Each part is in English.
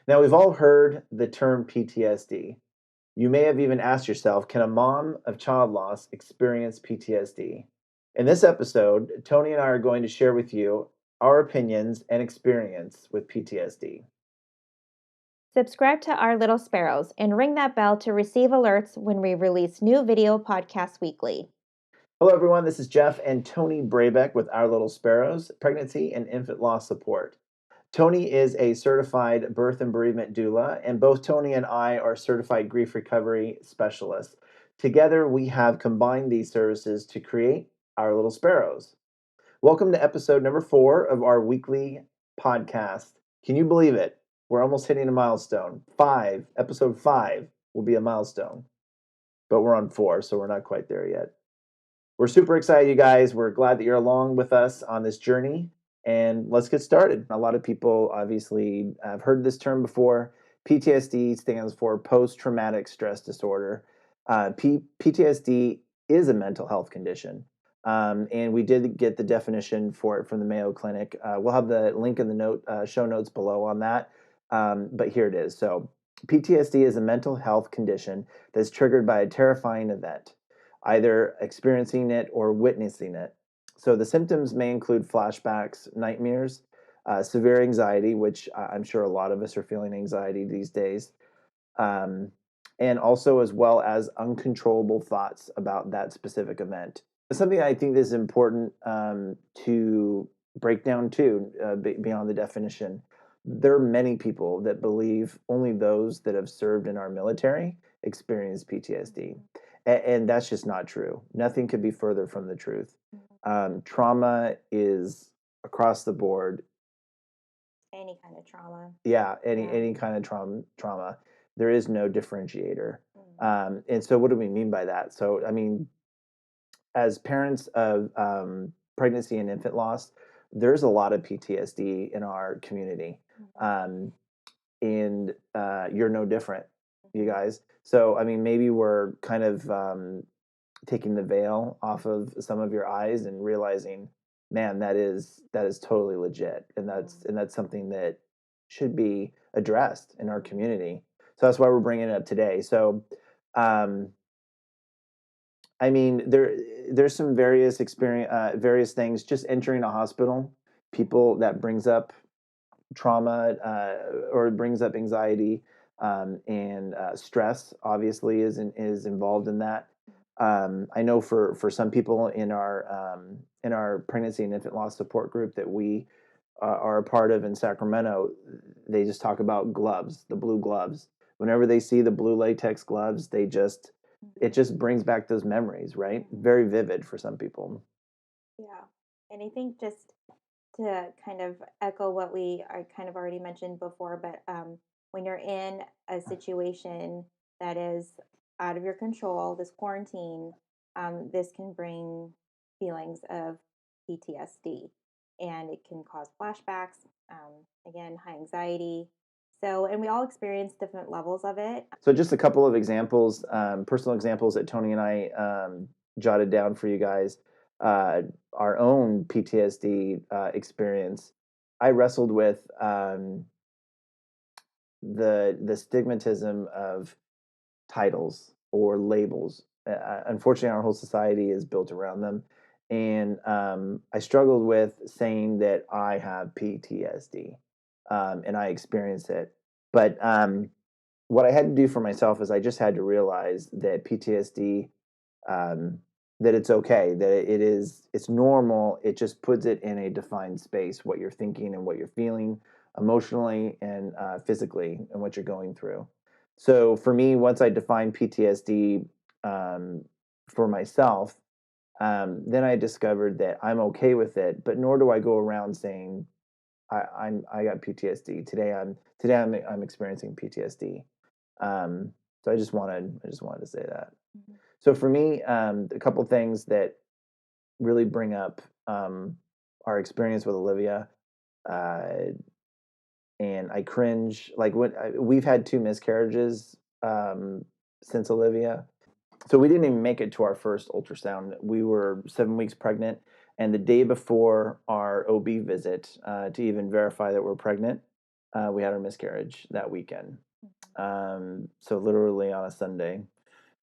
Now, we've all heard the term PTSD. You may have even asked yourself, can a mom of child loss experience PTSD? In this episode, Toni and I are going to share with you our opinions and experience with PTSD. Subscribe to our Little Sparrows and ring that bell to receive alerts when we release new video podcasts weekly. Hello, everyone. This is Jeff and Toni Brabeck with Our Little Sparrows, Pregnancy and Infant Loss Support. Toni is a certified birth and bereavement doula, and both Toni and I are certified grief recovery specialists. Together, we have combined these services to create Our Little Sparrows. Welcome to episode number 4 of our weekly podcast. Can you believe it? We're almost hitting a milestone. Episode 5 will be a milestone, but we're on 4, so we're not quite there yet. We're super excited, you guys. We're glad that you're along with us on this journey, and let's get started. A lot of people obviously have heard this term before. PTSD stands for post-traumatic stress disorder. PTSD is a mental health condition, and we did get the definition for it from the Mayo Clinic. We'll have the link in the show notes below on that, but here it is. So PTSD is a mental health condition that's triggered by a terrifying event, either experiencing it or witnessing it. So the symptoms may include flashbacks, nightmares, severe anxiety, which I'm sure a lot of us are feeling anxiety these days, and also as well as uncontrollable thoughts about that specific event. Something I think is important to break down too, beyond the definition. There are many people that believe only those that have served in our military experience PTSD. And that's just not true. Nothing could be further from the truth. Trauma is across the board. Any kind of trauma. Yeah, any kind of trauma. There is no differentiator. And so, what do we mean by that? So, I mean, as parents of pregnancy and infant loss, there's a lot of PTSD in our community, and you're no different, you guys. So, I mean, maybe we're kind of taking the veil off of some of your eyes and realizing, man, that is totally legit, and that's something that should be addressed in our community. So that's why we're bringing it up today. So, I mean, there's some various various things. Just entering a hospital, people that brings up trauma or brings up anxiety, and stress. Obviously, is involved in that. I know for some people in our pregnancy and infant loss support group that we are a part of in Sacramento, they just talk about gloves, the blue gloves. Whenever they see the blue latex gloves, it just brings back those memories, right? Very vivid for some people. Yeah. And I think just to kind of echo what I kind of already mentioned before, but when you're in a situation that is out of your control, this quarantine, this can bring feelings of PTSD, and it can cause flashbacks, again, high anxiety. So, and we all experience different levels of it. So just a couple of examples, personal examples that Toni and I jotted down for you guys. Our own PTSD experience. I wrestled with the stigmatism of titles or labels. Unfortunately, our whole society is built around them, and I struggled with saying that I have PTSD, and I experience it. But what I had to do for myself is I just had to realize that PTSD, that it's okay, that it's normal. It just puts it in a defined space, what you're thinking and what you're feeling emotionally and physically, and what you're going through. So for me, once I defined PTSD for myself, then I discovered that I'm okay with it, but nor do I go around saying I got PTSD today. I'm experiencing PTSD. So I just wanted to say that. So for me, a couple things that really bring up our experience with Olivia, uh, and I cringe. Like we've had 2 miscarriages since Olivia, so we didn't even make it to our first ultrasound. We were 7 weeks pregnant, and the day before our OB visit to even verify that we're pregnant, we had our miscarriage that weekend. Mhm. So literally on a Sunday,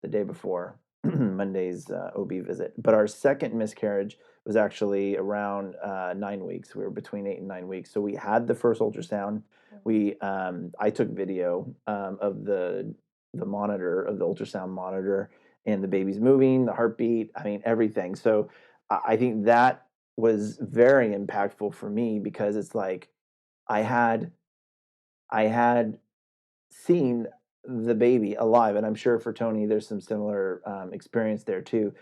the day before Monday's OB visit. But our second miscarriage was actually around 9 weeks. We were between 8 and 9 weeks. So we had the first ultrasound. Mhm. I took video of the monitor of the ultrasound monitor and the baby's moving, the heartbeat. I mean everything. So I think that was very impactful for me because it's like I had I had seen the baby alive, and I'm sure for Tony, there's some similar experience there too.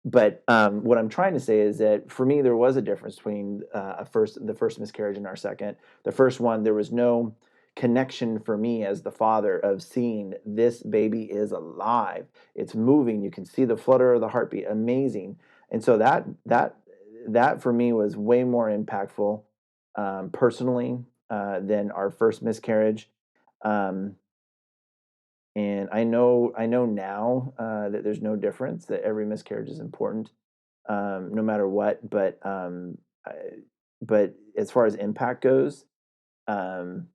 But what I'm trying to say is that for me, there was a difference between the first miscarriage and our second. The first one, there was no connection for me as the father of seeing this baby is alive. It's moving. You can see the flutter of the heartbeat. Amazing. And so that for me was way more impactful personally than our first miscarriage. Um, and I know now that there's no difference, that every miscarriage is important, no matter what. But as far as impact goes, um,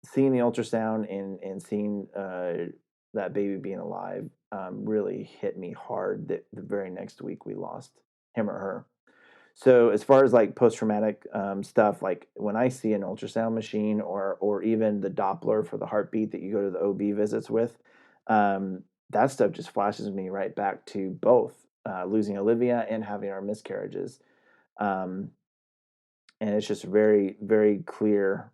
seeing the ultrasound and seeing that baby being alive really hit me hard. That the very next week we lost him or her. So as far as like post traumatic stuff, like when I see an ultrasound machine or even the Doppler for the heartbeat that you go to the OB visits with, um, that stuff just flashes me right back to both losing Olivia and having our miscarriages. Um, and it's just very very clear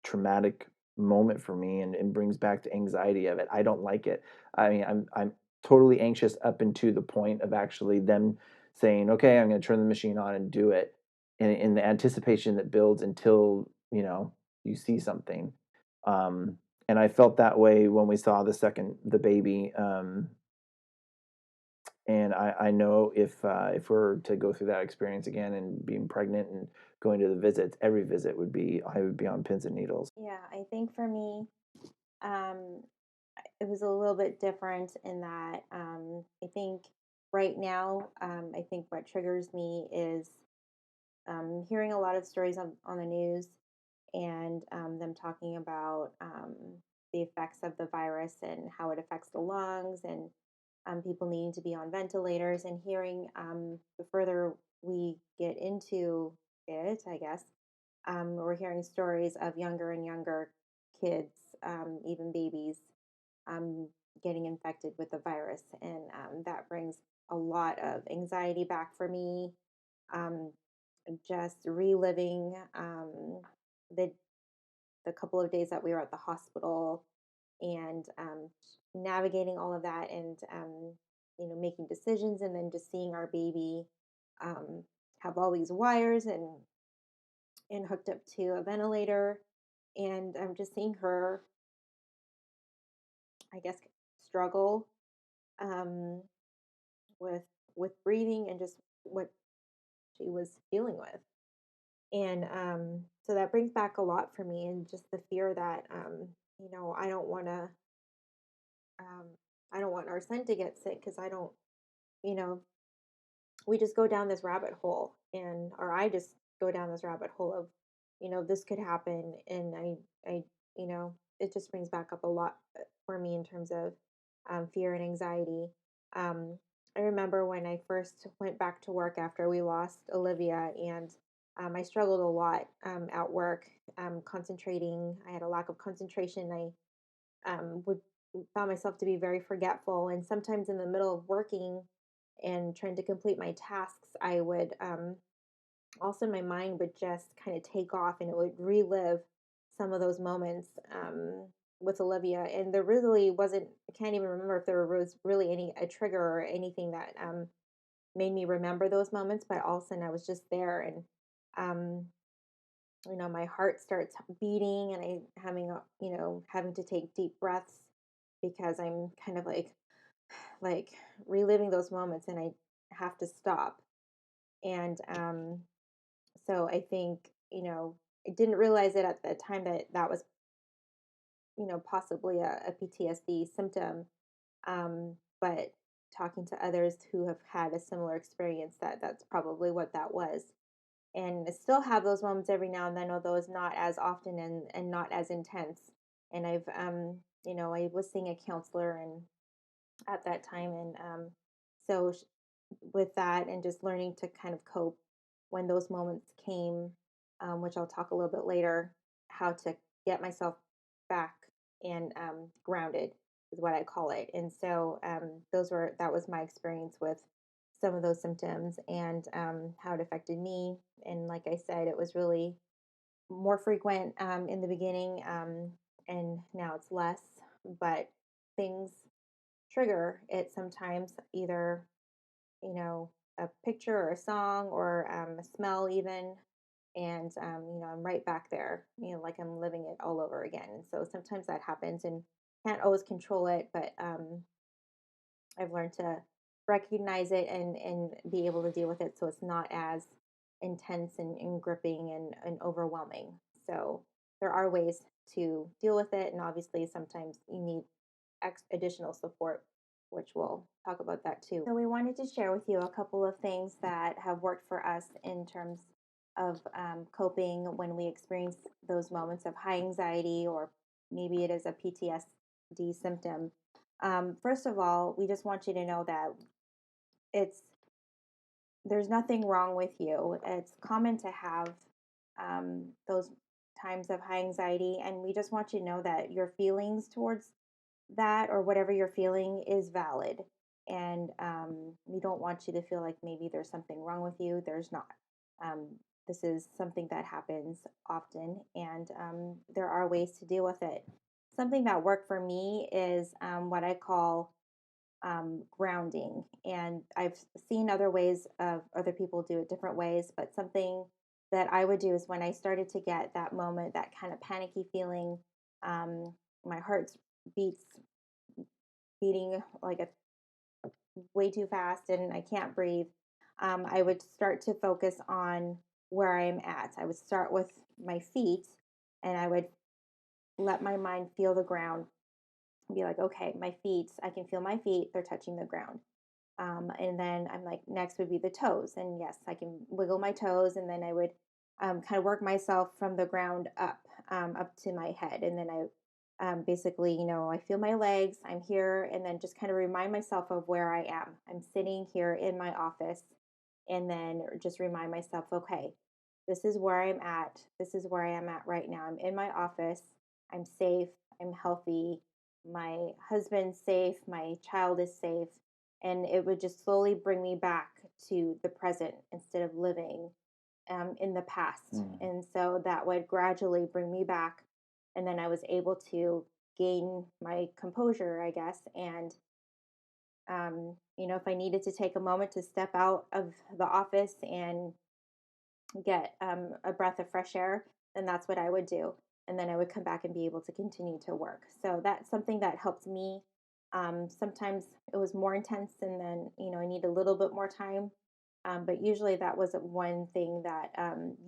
traumatic moment for me and brings back the anxiety of it. I don't like it. I mean, I'm totally anxious up into the point of actually them saying, okay, I'm going to turn the machine on and do it, and in the anticipation that builds until you see something. um, and I felt that way when we saw the baby. And I know if we're to go through that experience again and being pregnant and going to the visits, every visit I would be on pins and needles. Yeah, I think for me, um, it was a little bit different in that I think right now, I think what triggers me is hearing a lot of stories on the news and them talking about the effects of the virus and how it affects the lungs and people needing to be on ventilators and hearing the further we get into it, I guess, we're hearing stories of younger and younger kids, even babies, um, getting infected with the virus. And that brings a lot of anxiety back for me. Um, just reliving the the couple of days that we were at the hospital and navigating all of that and making decisions and then just seeing our baby um, have all these wires and hooked up to a ventilator and I'm just seeing her, I guess, struggle um, with breathing and just what she was dealing with. And so that brings back a lot for me and just the fear that I don't want to um, I don't want our son to get sick because I don't, you know, we just go down this rabbit hole and or I just go down this rabbit hole of, this could happen and I, it just brings back up a lot for me in terms of fear and anxiety. Um, I remember when I first went back to work after we lost Olivia and I struggled a lot at work, concentrating. I had a lack of concentration. Would found myself to be very forgetful, and sometimes in the middle of working and trying to complete my tasks, I would also my mind would just kind of take off, and it would relive some of those moments with Olivia. And there really wasn't. I can't even remember if there was really any a trigger or anything that made me remember those moments. But all of a sudden, I was just there, and um, my heart starts beating and I having to take deep breaths because I'm kind of like reliving those moments and I have to stop. And so I think, I didn't realize it at the time that that was, possibly a PTSD symptom. But talking to others who have had a similar experience, that's probably what that was. and I still have those moments every now and then, although it's not as often and not as intense. And I was seeing a counselor and at that time, and so sh- with that, and just learning to kind of cope when those moments came, which I'll talk a little bit later, how to get myself back and grounded is what I call it. And so that was my experience with some of those symptoms and how it affected me. And like I said, it was really more frequent in the beginning, and now it's less. But things trigger it sometimes, either a picture or a song or a smell even, and I'm right back there, like I'm living it all over again. And so sometimes that happens, and can't always control it, but I've learned to recognize it and be able to deal with it, so it's not as intense and gripping and overwhelming. So there are ways to deal with it, and obviously sometimes you need additional support, which we'll talk about that too. So we wanted to share with you a couple of things that have worked for us in terms of coping when we experience those moments of high anxiety, or maybe it is a PTSD symptom. First of all, we just want you to know that it's there's nothing wrong with you. It's common to have those times of high anxiety, and we just want you to know that your feelings towards that, or whatever you're feeling, is valid. And we don't want you to feel like maybe there's something wrong with you. There's not. Um, this is something that happens often, and there are ways to deal with it. Something that worked for me is what I call grounding. And I've seen other ways of other people do it different ways, but something that I would do is when I started to get that moment, that kind of panicky feeling, um, my heart beats beating like a way too fast and I can't breathe, I would start to focus on where I'm at. I would start with my feet, and I would let my mind feel the ground and be like, okay, my feet, I can feel my feet, they're touching the ground. And then I'm like, next would be the toes. And yes, I can wiggle my toes. And then I would kind of work myself from the ground up, up to my head. And then basically, I feel my legs, I'm here. And then just kind of remind myself of where I am. I'm sitting here in my office. And then just remind myself, okay, this is where I'm at. This is where I am at right now. I'm in my office. I'm safe. I'm healthy. My husband's safe. My child is safe, and it would just slowly bring me back to the present instead of living in the past. Mm. And so that would gradually bring me back. And then I was able to gain my composure, I guess. And, if I needed to take a moment to step out of the office and get a breath of fresh air, then that's what I would do. And then I would come back and be able to continue to work. So that's something that helped me. Sometimes it was more intense, and then, I need a little bit more time. But usually that was one thing that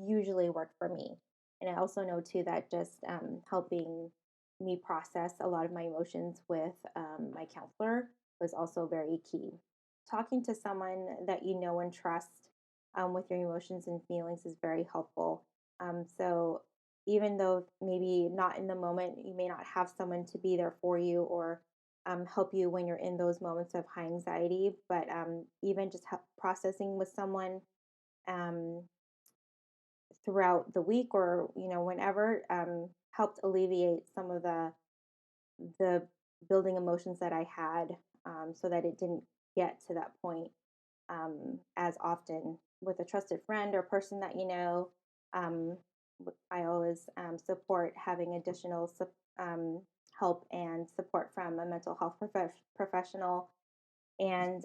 usually worked for me. And I also know too that just helping me process a lot of my emotions with my counselor was also very key. Talking to someone that you know and trust with your emotions and feelings is very helpful. So even though maybe not in the moment, you may not have someone to be there for you or help you when you're in those moments of high anxiety, but even just processing with someone um, throughout the week, or whenever, helped alleviate some of the building emotions that I had, so that it didn't get to that point as often with a trusted friend or person that you know. Um, I always support having additional help and support from a mental health professional, and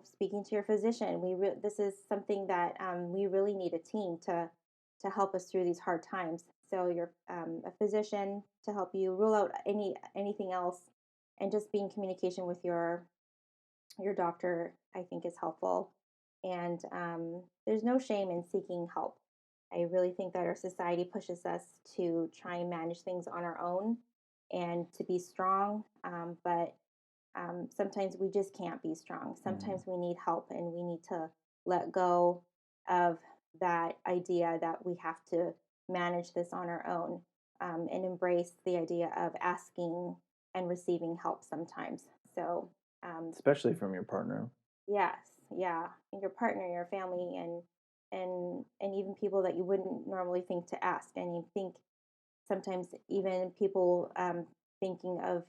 speaking to your physician. This is something that we really need a team to help us through these hard times. So you're a physician to help you rule out anything else, and just be in communication with your doctor, I think, is helpful. And there's no shame in seeking help. I really think that our society pushes us to try and manage things on our own and to be strong. But sometimes we just can't be strong. Mm. Sometimes we need help, and we need to let go of that idea that we have to manage this on our own, and embrace the idea of asking and receiving help sometimes. So, um, especially from your partner. yes, yeah, and your partner, your family, and even people that you wouldn't normally think to ask. And you think sometimes even people thinking of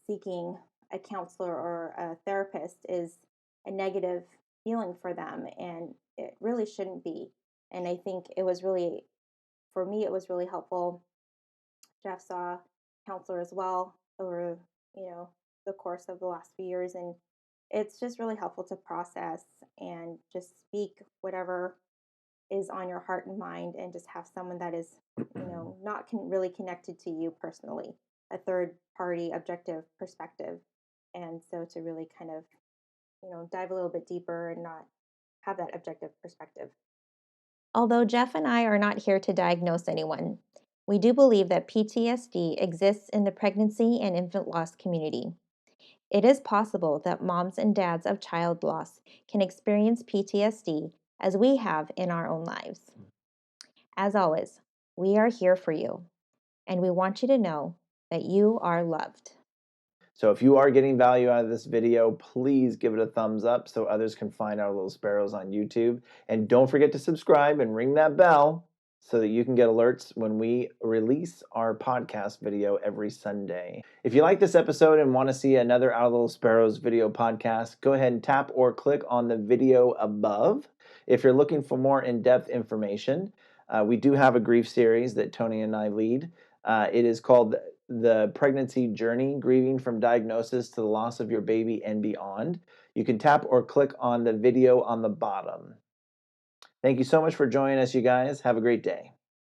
seeking a counselor or a therapist is a negative feeling for them, and it really shouldn't be. And I think it was really, for me, it was really helpful. Jeff saw a counselor as well over, the course of the last few years, and it's just really helpful to process and just speak whatever is on your heart and mind, and just have someone that is, not really connected to you personally, a third party objective perspective. And so to really kind of, dive a little bit deeper and not have that objective perspective. Although Jeff and I are not here to diagnose anyone, we do believe that PTSD exists in the pregnancy and infant loss community. It is possible that moms and dads of child loss can experience PTSD as we have in our own lives. As always, we are here for you, and we want you to know that you are loved. So if you are getting value out of this video, please give it a thumbs up so others can find our little sparrows on YouTube. And don't forget to subscribe and ring that bell so that you can get alerts when we release our podcast video every Sunday. If you like this episode and want to see another Our Little Sparrows video podcast, go ahead and tap or click on the video above. If you're looking for more in-depth information, we do have a grief series that Toni and I lead. It is called The Pregnancy Journey, Grieving from Diagnosis to the Loss of Your Baby and Beyond. You can tap or click on the video on the bottom. Thank you so much for joining us, you guys. Have a great day.